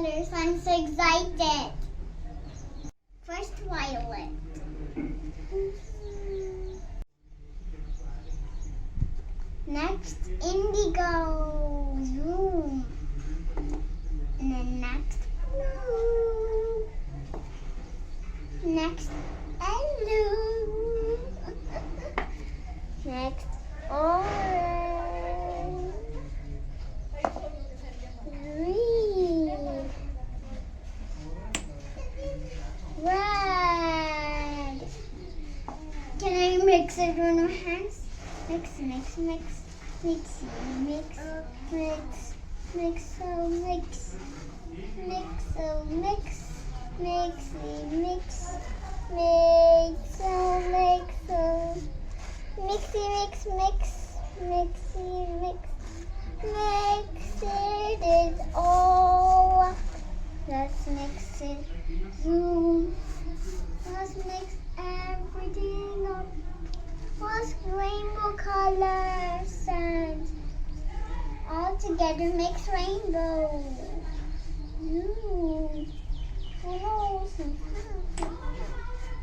colors. I'm so excited. First, violet. Next, indigo. Zoom. And then next, blue. Next, yellow. Next, orange. Green. Red. Can I mix it with my hands? Mix, mix, mix. Mix, mix, mix. Mix, so mix. Mix, so mix. Mix, mix. Mix, so mix, so. Mixy, mix, mix. Mixy, mix. Mix it is all. Let's mix it. Zoom. Let's mix everything up. Let's rainbow colors and all together makes rainbow. Ooh.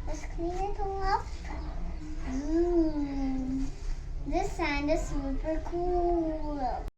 Let's clean it all up. Ooh. This sand is super cool.